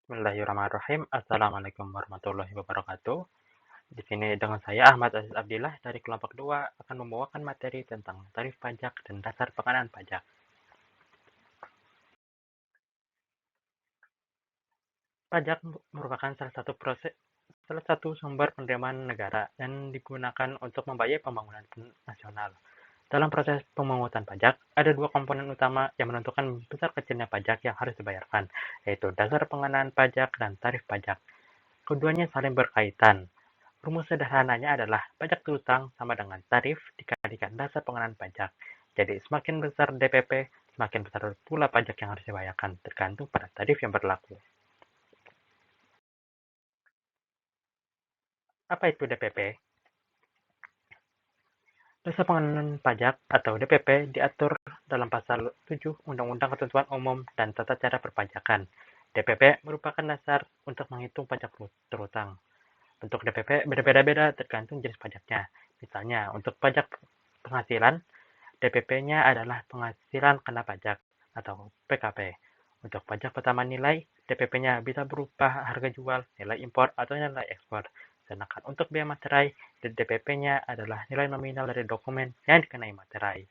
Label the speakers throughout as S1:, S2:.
S1: Bismillahirrahmanirrahim. Assalamualaikum warahmatullahi wabarakatuh. Di sini dengan saya Ahmad Aziz Abdillah dari kelompok 2 akan membawakan materi tentang tarif pajak dan dasar pengenaan pajak. Pajak merupakan salah satu sumber penerimaan negara dan digunakan untuk membiayai pembangunan nasional. Dalam proses pemungutan pajak, ada dua komponen utama yang menentukan besar kecilnya pajak yang harus dibayarkan, yaitu dasar pengenaan pajak dan tarif pajak. Keduanya saling berkaitan. Rumus sederhananya adalah pajak piutang sama dengan tarif dikalikan dasar pengenaan pajak. Jadi semakin besar DPP, semakin besar pula pajak yang harus dibayarkan, tergantung pada tarif yang berlaku. Apa itu DPP? Dasar pengenaan pajak atau DPP diatur dalam pasal 7 Undang-Undang Ketentuan Umum dan Tata Cara Perpajakan. DPP merupakan dasar untuk menghitung pajak terutang. Untuk DPP beda-beda tergantung jenis pajaknya. Misalnya, untuk pajak penghasilan, DPP-nya adalah penghasilan kena pajak atau PKP. Untuk pajak pertama nilai, DPP-nya bisa berupa harga jual, nilai impor, atau nilai ekspor. Sedangkan untuk biaya materai, DPP-nya adalah nilai nominal dari dokumen yang dikenai materai.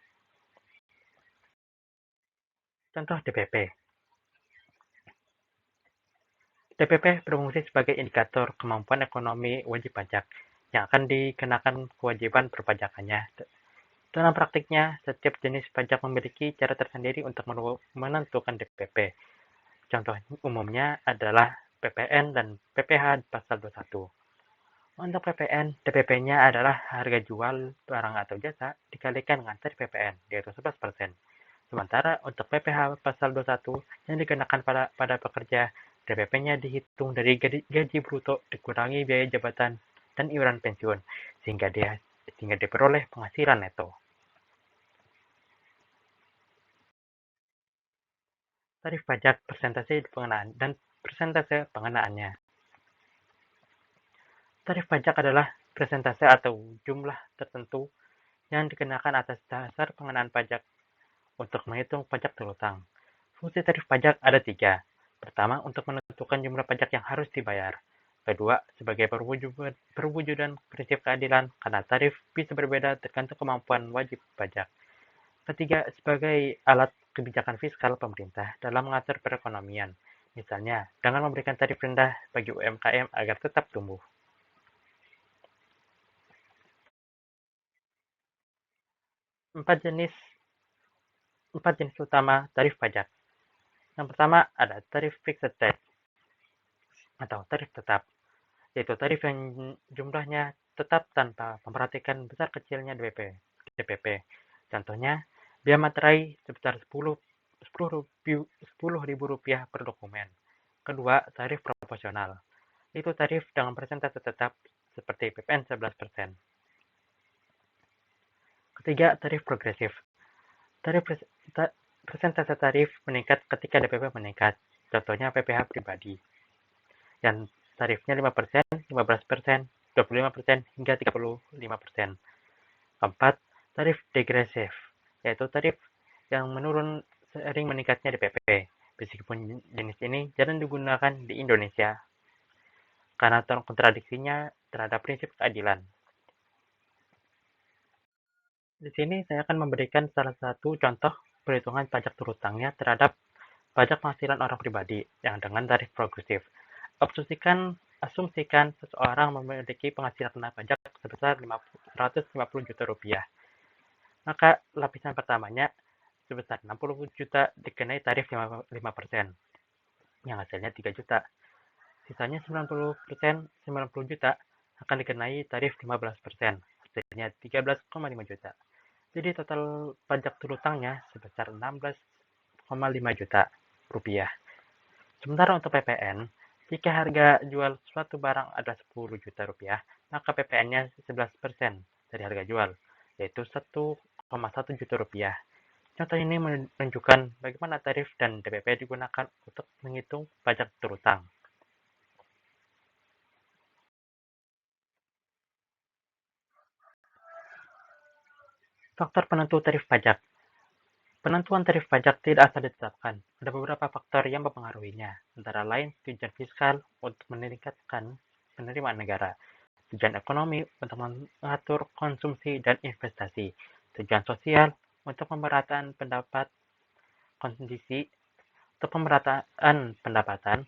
S1: Contoh DPP. DPP berfungsi sebagai indikator kemampuan ekonomi wajib pajak yang akan dikenakan kewajiban perpajakannya. Dalam praktiknya, setiap jenis pajak memiliki cara tersendiri untuk menentukan DPP. Contoh umumnya adalah PPN dan PPh pasal 21. Untuk PPN, DPP-nya adalah harga jual barang atau jasa dikalikan dengan tarif PPN, yaitu 11%. Sementara untuk PPh pasal 21 yang dikenakan pada pekerja, DPP-nya dihitung dari gaji bruto dikurangi biaya jabatan dan iuran pensiun, sehingga diperoleh penghasilan neto. Tarif pajak, persentase pengenaan, dan persentase pengenaannya. Tarif pajak adalah persentase atau jumlah tertentu yang dikenakan atas dasar pengenaan pajak untuk menghitung pajak terutang. Fungsi tarif pajak ada tiga. Pertama, untuk menentukan jumlah pajak yang harus dibayar. Kedua, sebagai perwujudan prinsip keadilan karena tarif bisa berbeda tergantung kemampuan wajib pajak. Ketiga, sebagai alat kebijakan fiskal pemerintah dalam mengatur perekonomian. Misalnya, dengan memberikan tarif rendah bagi UMKM agar tetap tumbuh. Empat jenis empat jenis utama tarif pajak. Yang pertama ada tarif fixed rate atau tarif tetap, yaitu tarif yang jumlahnya tetap tanpa memperhatikan besar kecilnya DPP. Contohnya, biaya materai sebesar 10 ribu rupiah per dokumen. Kedua, tarif proporsional. Itu tarif dengan persentase tetap seperti PPN 11%. Ketiga, tarif progresif. Tarif persentase tarif meningkat ketika DPP meningkat. Contohnya PPh pribadi. Yang tarifnya 5%, 15%, 25%, hingga 35%. Keempat, tarif degresif, yaitu tarif yang menurun seiring meningkatnya DPP. Meskipun jenis ini jarang digunakan di Indonesia karena kontradiksinya terhadap prinsip keadilan. Di sini saya akan memberikan salah satu contoh perhitungan pajak terutangnya terhadap pajak penghasilan orang pribadi yang dengan tarif progresif. Asumsikan seseorang memiliki penghasilan kena pajak sebesar 150 juta rupiah. Maka lapisan pertamanya sebesar 60 juta dikenai tarif 5%, yang hasilnya 3 juta. Sisanya 90 juta akan dikenai tarif 15%, hasilnya 13,5 juta. Jadi total pajak terutangnya sebesar 16,5 juta rupiah. Sementara untuk PPN, jika harga jual suatu barang adalah 10 juta rupiah, maka PPN-nya 11% dari harga jual, yaitu 1,1 juta rupiah. Contoh ini menunjukkan bagaimana tarif dan DPP digunakan untuk menghitung pajak terutang. Faktor penentu tarif pajak. Penentuan tarif pajak tidak asal ditetapkan. Ada beberapa faktor yang mempengaruhinya, antara lain tujuan fiskal untuk meningkatkan penerimaan negara, tujuan ekonomi untuk mengatur konsumsi dan investasi, tujuan sosial untuk pemerataan kondisi untuk pemerataan pendapatan,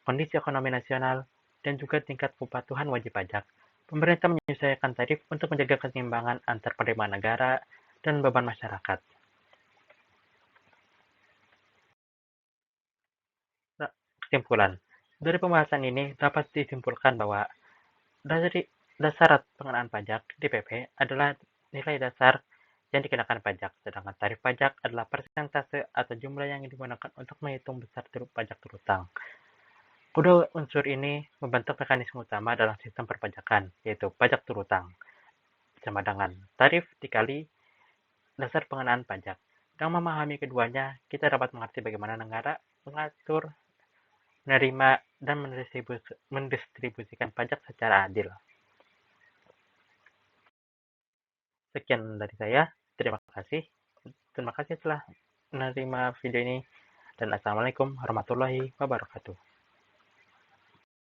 S1: kondisi ekonomi nasional, dan juga tingkat kepatuhan wajib pajak. Pemerintah menyesuaikan tarif untuk menjaga keseimbangan antar penerimaan negara dan beban masyarakat. Nah, kesimpulan. Dari pembahasan ini dapat disimpulkan bahwa dari dasar pengenaan pajak (DPP) adalah nilai dasar yang dikenakan pajak, sedangkan tarif pajak adalah persentase atau jumlah yang digunakan untuk menghitung besar pajak terutang. Kedua unsur ini membentuk mekanisme utama dalam sistem perpajakan, yaitu pajak terutang, sama dengan tarif dikali dasar pengenaan pajak. Dengan memahami keduanya, kita dapat mengerti bagaimana negara mengatur, menerima, dan mendistribusikan pajak secara adil. Sekian dari saya. Terima kasih. Terima kasih telah menerima video ini. Dan Assalamualaikum warahmatullahi wabarakatuh.